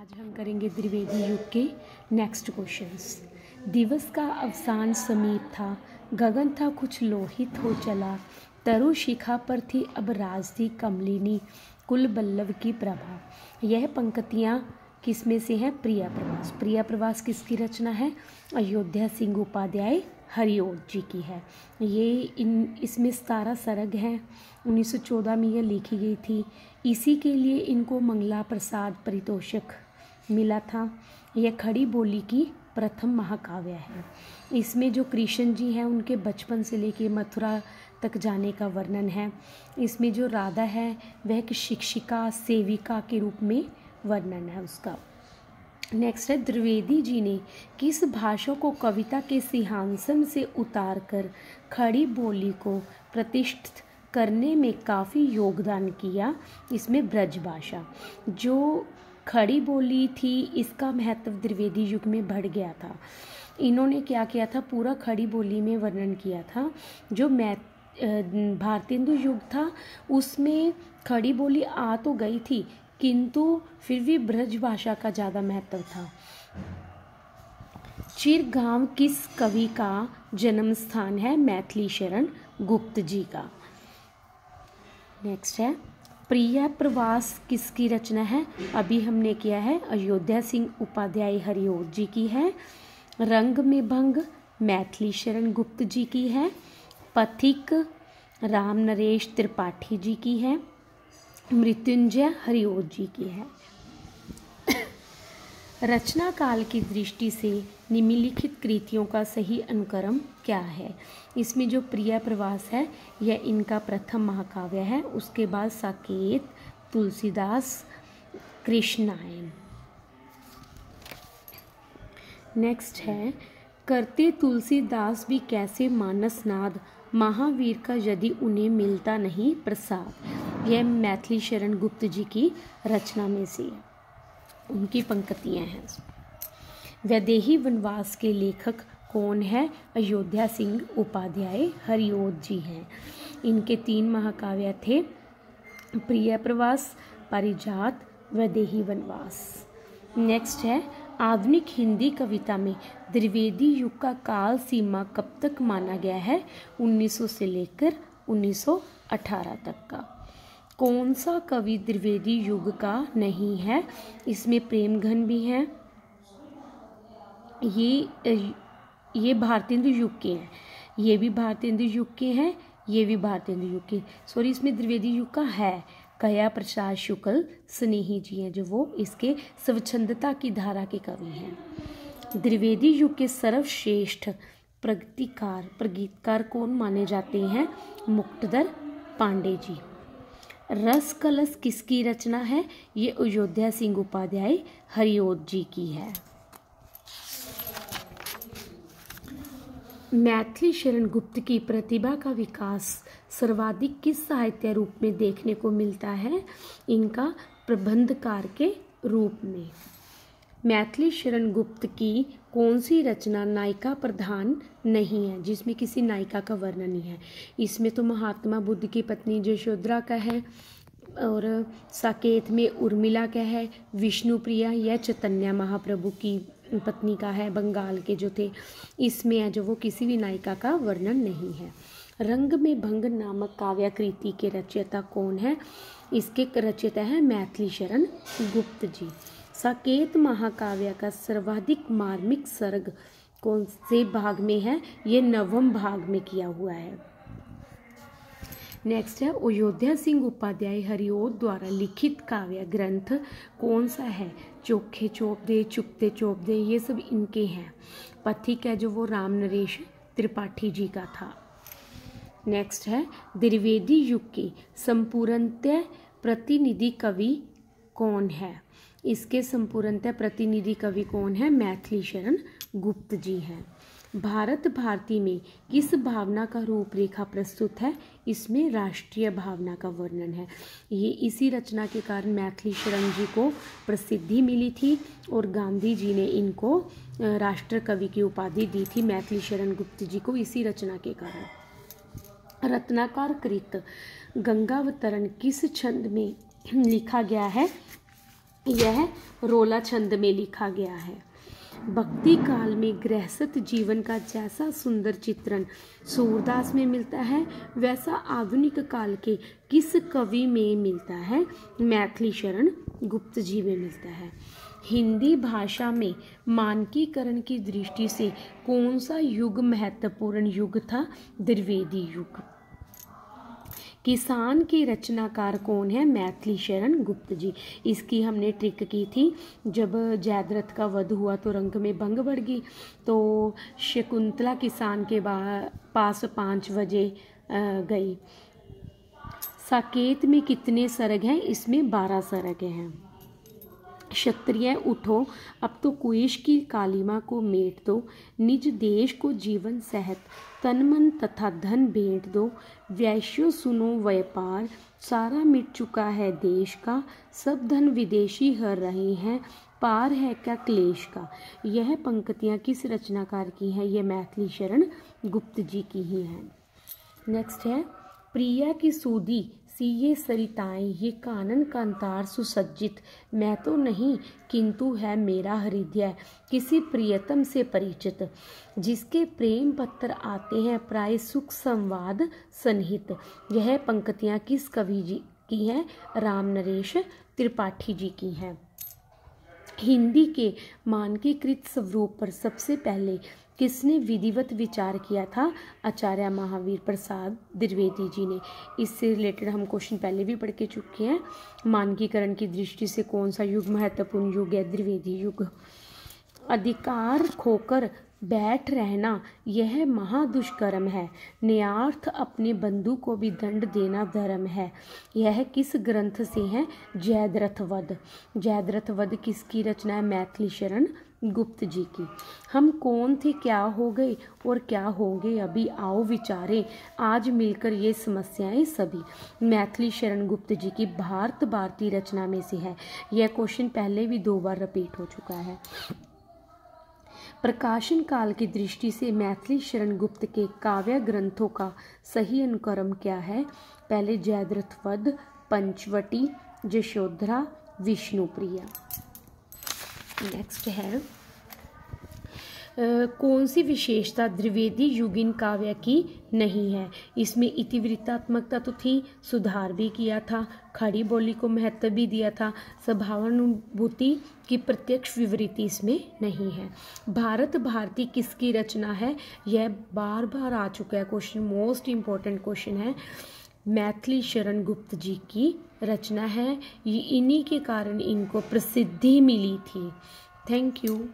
आज हम करेंगे द्विवेदी युग के नेक्स्ट क्वेश्चंस। दिवस का अवसान समीप था, गगन था कुछ लोहित हो चला, तरु शिखा पर थी अब राजधी कमलिनी, कुल बल्लभ की प्रभा। यह पंक्तियाँ किस में से हैं? प्रिया प्रवास। प्रिया प्रवास किसकी रचना है? अयोध्या सिंह उपाध्याय हरिओत जी की है। इसमें 17 सरग हैं। 1914 में यह लिखी गई थी। इसी के लिए इनको मंगला प्रसाद पारितोषिक मिला था। यह खड़ी बोली की प्रथम महाकाव्य है। इसमें जो कृष्ण जी हैं उनके बचपन से लेकर मथुरा तक जाने का वर्णन है। इसमें जो राधा है वह एक शिक्षिका सेविका के रूप में वर्णन है उसका। नेक्स्ट है, द्विवेदी जी ने किस भाषा को कविता के सिंहासन से उतारकर खड़ी बोली को प्रतिष्ठित करने में काफ़ी योगदान किया? इसमें ब्रज भाषा। जो खड़ी बोली थी इसका महत्व द्विवेदी युग में बढ़ गया था। इन्होंने क्या किया था? पूरा खड़ी बोली में वर्णन किया था। जो भारतेंदु युग था उसमें खड़ी बोली आ तो गई थी किंतु फिर भी ब्रज भाषा का ज़्यादा महत्व था। चिरगांव किस कवि का जन्म स्थान है? मैथिली शरण गुप्त जी का। नेक्स्ट है, प्रिया प्रवास किसकी रचना है? अभी हमने किया है, अयोध्या सिंह उपाध्याय हरिओत जी की है। रंग में भंग मैथिली शरण गुप्त जी की है। पथिक राम नरेश त्रिपाठी जी की है। मृत्युंजय हरिओत जी की है। रचना काल की दृष्टि से निम्नलिखित कृतियों का सही अनुक्रम क्या है? इसमें जो प्रिया प्रवास है यह इनका प्रथम महाकाव्य है। उसके बाद साकेत, तुलसीदास, कृष्णायन। नेक्स्ट है, करते तुलसीदास भी कैसे मानसनाद, महावीर का यदि उन्हें मिलता नहीं प्रसाद। यह मैथिली शरण गुप्त जी की रचना में से है, उनकी पंक्तियाँ हैं। वैदेही वनवास के लेखक कौन है? अयोध्या सिंह उपाध्याय हरिओत जी हैं। इनके 3 महाकाव्य थे, प्रिया प्रवास, पारिजात, वैदेही वनवास। नेक्स्ट है, आधुनिक हिंदी कविता में द्विवेदी युग का काल सीमा कब तक माना गया है? 1900 से लेकर 1918 तक का। कौन सा कवि द्विवेदी युग का नहीं है? इसमें प्रेमघन भी हैं। ये भारतेंदु युग के हैं। ये भी भारतेंदु युग के हैं। ये भी भारतेंदु युग के, सॉरी इसमें द्विवेदी युग का है। कया प्रसाद शुक्ल स्नेही जी हैं जो वो इसके स्वच्छंदता की धारा के कवि हैं। द्विवेदी युग के सर्वश्रेष्ठ प्रगीतकार कौन माने जाते हैं? मुक्तदर पांडे जी। रस कलश किसकी रचना है? ये अयोध्या सिंह उपाध्याय हरिओत जी की है। मैथिली शरण गुप्त की प्रतिभा का विकास सर्वाधिक किस साहित्य रूप में देखने को मिलता है? इनका प्रबंधकार के रूप में। मैथिली शरण गुप्त की कौन सी रचना नायिका प्रधान नहीं है, जिसमें किसी नायिका का वर्णन नहीं है? इसमें तो महात्मा बुद्ध की पत्नी यशोधरा का है, और साकेत में उर्मिला का है। विष्णुप्रिया या चैतन्य महाप्रभु की पत्नी का है, बंगाल के जो थे। इसमें है जो वो किसी भी नायिका का वर्णन नहीं है। रंग में भंग नामक काव्य कृति के रचयिता कौन है? इसके रचयिता है मैथिली शरण गुप्त जी। साकेत महाकाव्य का सर्वाधिक मार्मिक सर्ग कौन से भाग में है? ये 9वें भाग में किया हुआ है। नेक्स्ट है, अयोध्या सिंह उपाध्याय हरिओत द्वारा लिखित काव्य ग्रंथ कौन सा है? चोखे चोप दे, चुपते चोप दे, ये सब इनके हैं। पथिक है जो वो राम नरेश त्रिपाठी जी का था। नेक्स्ट है, द्विवेदी युग के संपूर्णतः प्रतिनिधि कवि कौन है? इसके संपूर्णतः प्रतिनिधि कवि कौन है? मैथिली शरण गुप्त जी हैं। भारत भारती में किस भावना का रूपरेखा प्रस्तुत है? इसमें राष्ट्रीय भावना का वर्णन है। ये इसी रचना के कारण मैथिली शरण जी को प्रसिद्धि मिली थी और गांधी जी ने इनको राष्ट्र कवि की उपाधि दी थी मैथिली शरण गुप्त जी को, इसी रचना के कारण। रत्नाकर कृत गंगावतरण किस छंद में लिखा गया है? यह रोला छंद में लिखा गया है। भक्ति काल में गृहस्थ जीवन का जैसा सुंदर चित्रण सूरदास में मिलता है, वैसा आधुनिक काल के किस कवि में मिलता है? मैथिली शरण गुप्त जी में मिलता है। हिंदी भाषा में मानकीकरण की दृष्टि से कौन सा युग महत्वपूर्ण युग था? द्विवेदी युग। किसान के रचनाकार कौन है? मैथिली शरण गुप्त जी। इसकी हमने ट्रिक की थी, जब जयद्रथ का वध हुआ तो रंग में भंग बढ़ गई, तो शकुंतला किसान के पास 5 बजे गई। साकेत में कितने सरग हैं? इसमें 12 सरग हैं। क्षत्रिय उठो, अब तो कुश की कालिमा को मेट दो, निज देश को जीवन सहित तन मन तथा धन भेंट दो। वैश्यो सुनो व्यापार, सारा मिट चुका है देश का, सब धन विदेशी हर रहे हैं, पार है क्या क्लेश का। यह पंक्तियाँ किस रचनाकार की हैं? यह मैथिली शरण गुप्त जी की ही हैं। नेक्स्ट है, प्रिया की सूदी सी ये सरिताएं, ये कानन कांतार सुसज्जित, मैं तो नहीं किंतु है मेरा हृदय किसी प्रियतम से परिचित। जिसके प्रेम पत्र आते हैं प्राय सुख संवाद सन्निहित। यह पंक्तियाँ किस कवि जी की हैं? राम नरेश त्रिपाठी जी की हैं। हिंदी के मानकीकृत स्वरूप पर सबसे पहले किसने विधिवत विचार किया था? आचार्य महावीर प्रसाद द्विवेदी जी ने। इससे रिलेटेड हम क्वेश्चन पहले भी पढ़ के चुके हैं। मानकीकरण की दृष्टि से कौन सा युग महत्वपूर्ण युग है? द्विवेदी युग। अधिकार खोकर बैठ रहना यह महादुष्कर्म है, न्यार्थ अपने बंधु को भी दंड देना धर्म है। यह किस ग्रंथ से है? जयद्रथ वध। जयद्रथ वध किसकी रचना है? मैथिली शरण गुप्त जी की। हम कौन थे, क्या हो गए और क्या होंगे अभी, आओ विचारें आज मिलकर ये समस्याएं सभी। मैथिली शरण गुप्त जी की भारत भारती रचना में से है। यह क्वेश्चन पहले भी 2 बार रिपीट हो चुका है। प्रकाशन काल की दृष्टि से मैथिली शरण गुप्त के काव्य ग्रंथों का सही अनुक्रम क्या है? पहले जयद्रथ वध, पंचवटी, यशोधरा, विष्णुप्रिया। नेक्स्ट है, कौन सी विशेषता द्विवेदी युगीन काव्य की नहीं है? इसमें इतिवृत्तात्मकता तो थी, सुधार भी किया था, खड़ी बोली को महत्व भी दिया था, स्वभावानुभूति की प्रत्यक्ष विवृत्ति इसमें नहीं है। भारत भारती किसकी रचना है? यह बार बार आ चुका है क्वेश्चन, मोस्ट इम्पोर्टेंट क्वेश्चन है। मैथिली शरण गुप्त जी की रचना है, ये इन्हीं के कारण इनको प्रसिद्धि मिली थी। Thank you.